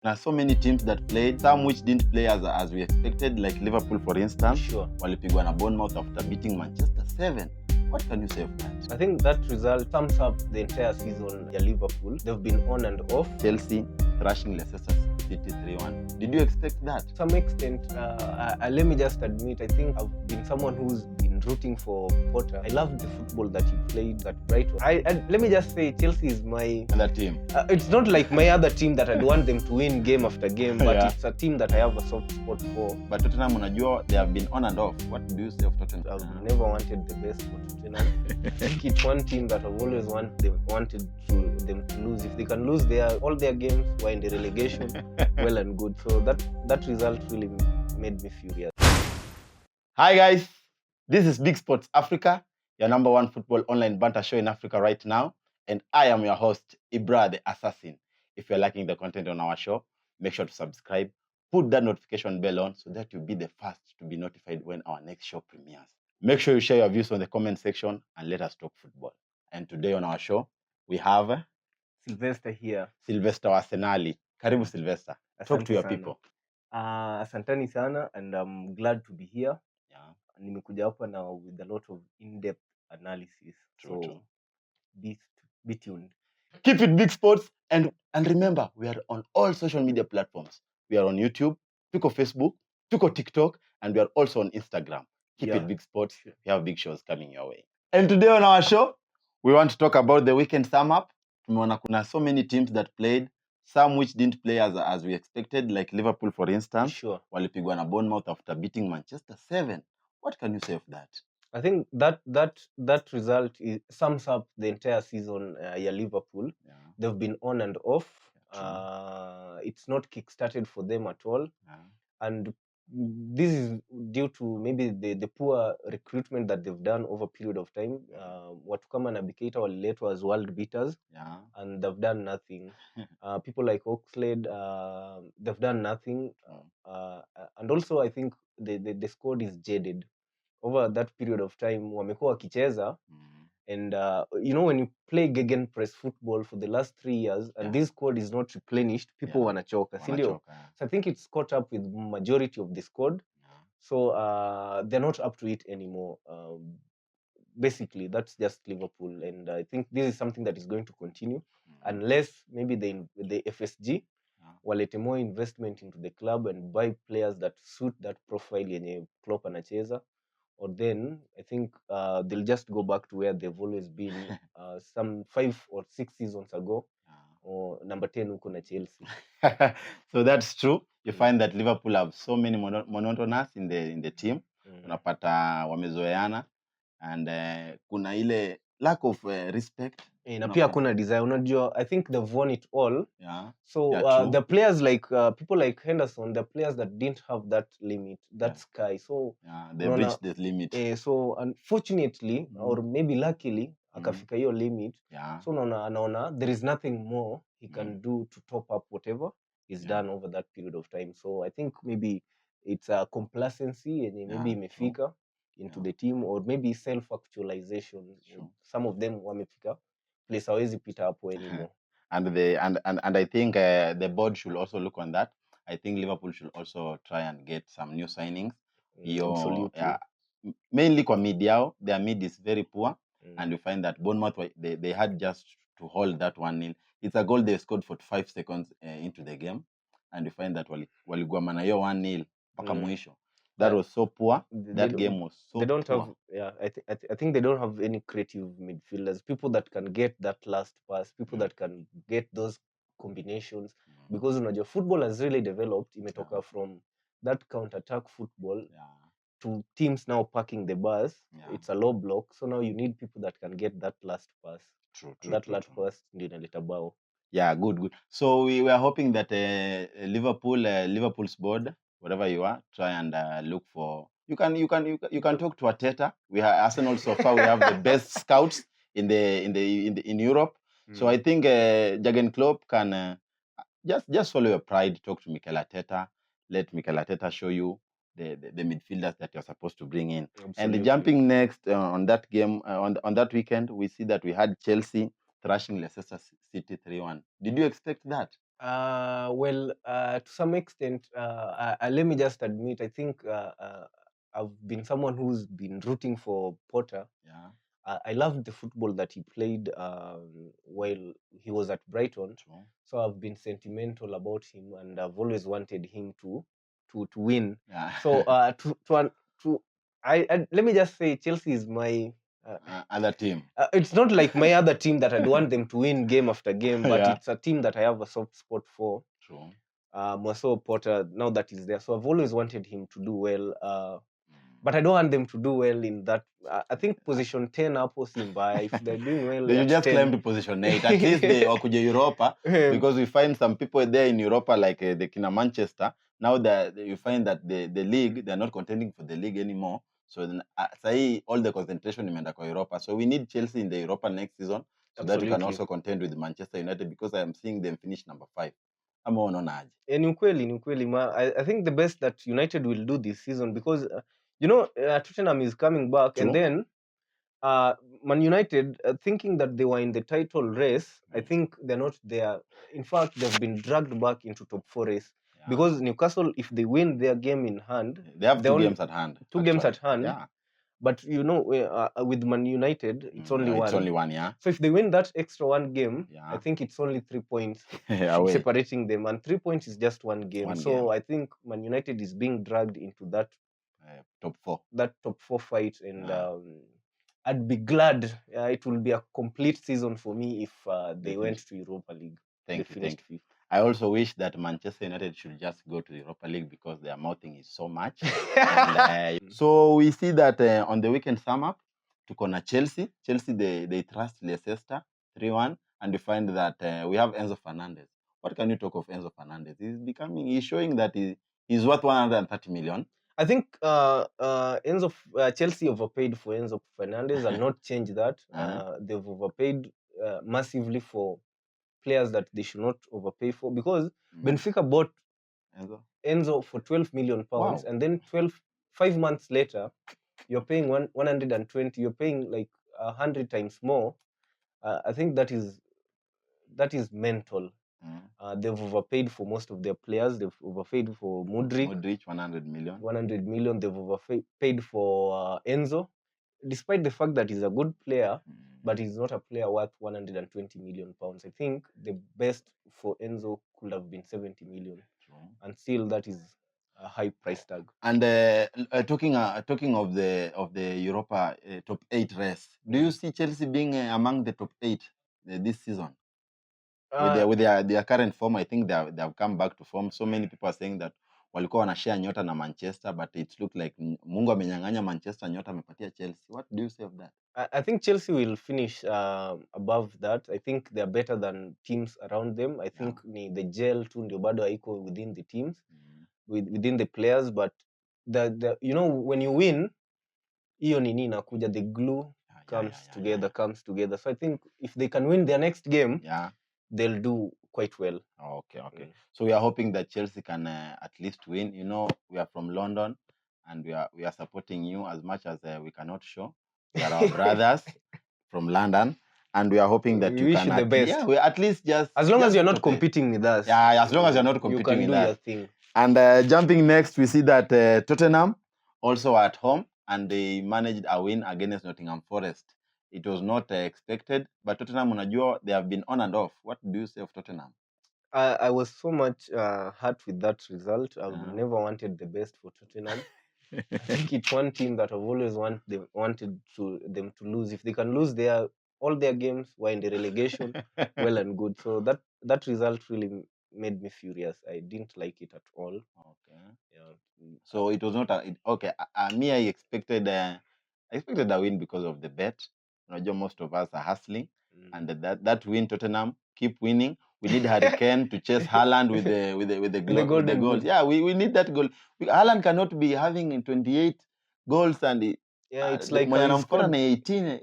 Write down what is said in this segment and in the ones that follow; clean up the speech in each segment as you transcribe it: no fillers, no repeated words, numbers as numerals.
There are so many teams that played, some which didn't play as we expected, like Liverpool for instance. Sure. Walipigwa na Bournemouth after beating Manchester 7. What can you say of that? I think that result sums up the entire season at Liverpool. They've been on and off. Chelsea thrashing Leicester City 3-1. Did you expect that? To some extent, let me just admit, I think I've been someone who's been rooting for Potter. I love the football that he played at Brighton. Let me just say, Chelsea is my Other team. It's not like my other team that I'd want them to win game after game, but Yeah. It's a team that I have a soft spot for. But Tottenham, unajua, they have been on and off. What do you say of Tottenham? I've never wanted the best for Tottenham. I think it's one team that I've always wanted them to lose. If they can lose all their games while in the relegation, well and good. So that result really made me furious. Hi guys, this is Big Sports Africa, your number one football online banter show in Africa right now, and I am your host, Ibra the Assassin. If you're liking the content on our show, make sure to subscribe, put that notification bell on so that you'll be the first to be notified when our next show premieres. Make sure you share your views on the comment section and let us talk football. And today on our show, we have Sylvester here. Sylvester Arsenali. Karibu Sylvester. Talk to your sana. people. Asantani sana, and I'm glad to be here. Yeah. Nimekuja hapa now with a lot of in-depth analysis. True. Be tuned. Keep it Big Sports, and remember, we are on all social media platforms. We are on YouTube, Pico Facebook, Pico TikTok, and we are also on Instagram. Keep it Big Sports. Sure. We have big shows coming your way. And today on our show, we want to talk about the weekend sum up. Tumeona kuna so many teams that played, some which didn't play as we expected, like Liverpool for instance. Sure. Walipigwa na Bournemouth after beating Manchester 7. What can you say of that? I think that result sums up the entire season at Liverpool. Yeah. They've been on and off. True. It's not kick-started for them at all. Yeah. And this is due to maybe the poor recruitment that they've done over a period of time. Watu kama na Bikeita waliletwa as world beaters. Yeah. And they've done nothing. People like Oxlade, they've done nothing. And also I think the squad is jaded. Over that period of time, wamekuwa wakicheza. And when you play gegenpress football for the last 3 years and this squad is not replenished, people wanachoka, si ndio? So I think it's caught up with majority of the squad. So they're not up to it anymore. Basically, that's just Liverpool, and I think this is something that is going to continue unless maybe the FSG walete more investment into the club and buy players that suit that profile yenye Klopp anacheza. Or then I think they'll just go back to where they've always been some 5 or 6 seasons ago, or number 10 huko na Chelsea. So that's true. You find that Liverpool have so many monotonous in the team. Unapata wamezoeana, and kuna ile lack of respect. Na pia kuna desire. Unajua, I think they've won it all. Yeah. So the players like people like Henderson, the players that didn't have that limit, that sky. So they reached the limit. So unfortunately, or maybe luckily, akafika hiyo limit. So anaona there is nothing more he can do to top up whatever is done over that period of time. So I think maybe it's a complacency and maybe imefika into the team, or maybe self-actualization. Some of them wamefika place hawezi pita hapo anymore. And I think the board should also look on that. I think Liverpool should also try and get some new signings. Absolutely. Mainly kwa mid yao, their mid is very poor, and you find that Bournemouth they had just to hold that 1-0. It's a goal they scored 45 seconds into the game, and you find that waligwamana hiyo 1-0 mpaka mwisho. That was so poor. That game was so poor. They don't have, I think they don't have any creative midfielders, people that can get that last pass, people that can get those combinations, because unajua football has really developed, imetoka from that counter-attack football to teams now packing the bus. It's a low block, so now you need people that can get that last pass. True. Last pass ndio inaleta bao. Yeah, good. So we were hoping that Liverpool's board, whatever you are, try and look for. You can talk to Arteta. We have Arsenal so far. We have the best scouts in Europe. So I think Jurgen Klopp can just follow your pride. Talk to Mikel Arteta. Let Mikel Arteta show you the midfielders that you're supposed to bring in. Absolutely. And jumping next on that game on that weekend, we see that we had Chelsea thrashing Leicester City 3-1. Did you expect that? Well, to some extent, let me just admit, I think I've been someone who's been rooting for Potter. Yeah. I loved the football that he played while he was at Brighton. True. So I've been sentimental about him, and I've always wanted him to win. Yeah. So let me just say, Chelsea is my other team. It's not like my other team that I'd want them to win game after game, but Yeah. it's a team that I have a soft spot for. True. Marcel Potter, now that he's there, so I've always wanted him to do well. But I don't want them to do well in that. I think position 10 hapo Simba, if they're doing well, they should just 10. climb to position 8. At least they wakuje Europa, because we find some people there in Europa like the kina Manchester. Now that you find that the league, they're not contending for the league anymore. So then, say all the concentration imeenda kwa Europa. So we need Chelsea in the Europa next season, so that we can also contend with Manchester United, because I am seeing them finish number 5. Ama unaona aje? Ni ukweli I think the best that United will do this season, because Tottenham is coming back. True. And then Man United, thinking that they were in the title race, I think they're not there. In fact, they've been dragged back into top 4 race. Yeah. Because Newcastle, if they win their game in hand, they have 2 games at hand. 2 games at hand. Yeah. But with Man United, it's only one. It's only one, yeah. So if they win that extra one game, Yeah. I think it's only 3 points Away. separating them, and 3 points is just one game. One so game. I think Man United is being dragged into that top 4. That top 4 fight, and Yeah. I'd be glad. It will be a complete season for me if they went to Europa League. Thank you. I also wish that Manchester United should just go to the Europa League, because their mouthing is so much. And, so we see that on the weekend sum up, tuko na Chelsea. Chelsea, they trust Leicester 3-1, and we find that we have Enzo Fernandez. What can you talk of Enzo Fernandez? He's showing that he's worth 130 million. I think Chelsea overpaid for Enzo Fernandez and not change that. They've overpaid massively for players that they should not overpay for, because Benfica bought Enzo for 12 million pounds. Wow. And then 5 months later, you're paying 120. You're paying like 100 times more. I think that is mental. They've overpaid for most of their players. They've overpaid for Modric 100 million. 100 million. They've overpaid for Enzo, despite the fact that he's a good player, but he's not a player worth 120 million pounds. I think the best for Enzo could have been 70 million. True. And still, that is a high price tag. And talking of the Europa top 8 race, do you see Chelsea being among the top 8 this season? With their current form, I think they have come back to form. So many people are saying that walikuwa wanashare nyota na Manchester, but it looked like Mungu amenyang'anya Manchester nyota, amepatia Chelsea. What do you say of that? I think Chelsea will finish above that. I think they're better than teams around them. I think the gel tu ndio bado haiko within the teams, within the players, but the when you win, hiyo nini inakuja, the glue comes together. So I think if they can win their next game, they'll do quite well. Okay. So we are hoping that Chelsea can at least win. We are from London, and we are supporting you as much as we cannot show. We are our brothers from London, and we are hoping that you can the best. Yeah, we at least just as long as you're not competing with us. Yeah, as long as you're not competing with us, you can do your thing. And jumping next, we see that Tottenham also at home, and they managed a win against Nottingham Forest. It was not expected, but Tottenham, unajua, they have been on and off. What do you say of Tottenham? I was so much hurt with that result. I've never wanted the best for Tottenham. I think it's one team that I've always wanted them to lose. If they can lose all their games, we're in the relegation, well and good. So that result really made me furious. I didn't like it at all. Okay. Yeah. So it was not okay. Me, I expected a win because of the bet. Most of us are hustling, and that win, Tottenham keep winning. We need Harry Kane to chase Haaland with the goals. Yeah, we need that goal. Haaland cannot be having 28 goals and it's like 18,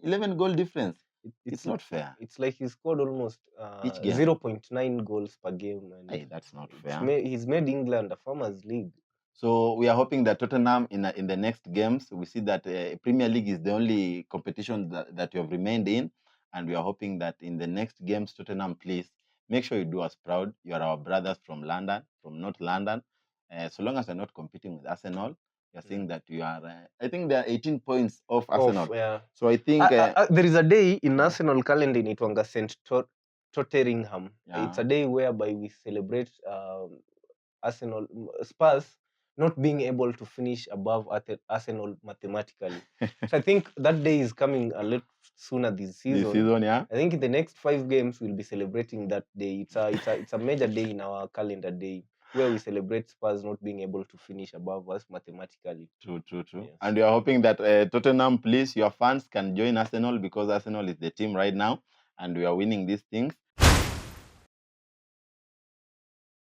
11 goal difference. It's not fair. It's like he scored almost 0.9 goals per game. And hey, that's not fair. He's made England a farmers league. So we are hoping that Tottenham in the next games, we see that Premier League is the only competition that you have remained in, and we are hoping that in the next games, Tottenham, please make sure you do us proud. You are our brothers from London, from North London. So long as you're not competing with Arsenal, you're saying that you are. I think they are 18 points off Arsenal. Yeah. So I think there is a day in Arsenal calendar in Itwanga St. Tottenham. It's a day whereby we celebrate Arsenal Spurs not being able to finish above Arsenal mathematically. So I think that day is coming a little sooner this season. This season, yeah. I think in the next 5 games we'll be celebrating that day. It's a major day in our calendar day where we celebrate Spurs not being able to finish above us mathematically. True. Yes. And we are hoping that Tottenham, please, your fans can join Arsenal, because Arsenal is the team right now and we are winning these things.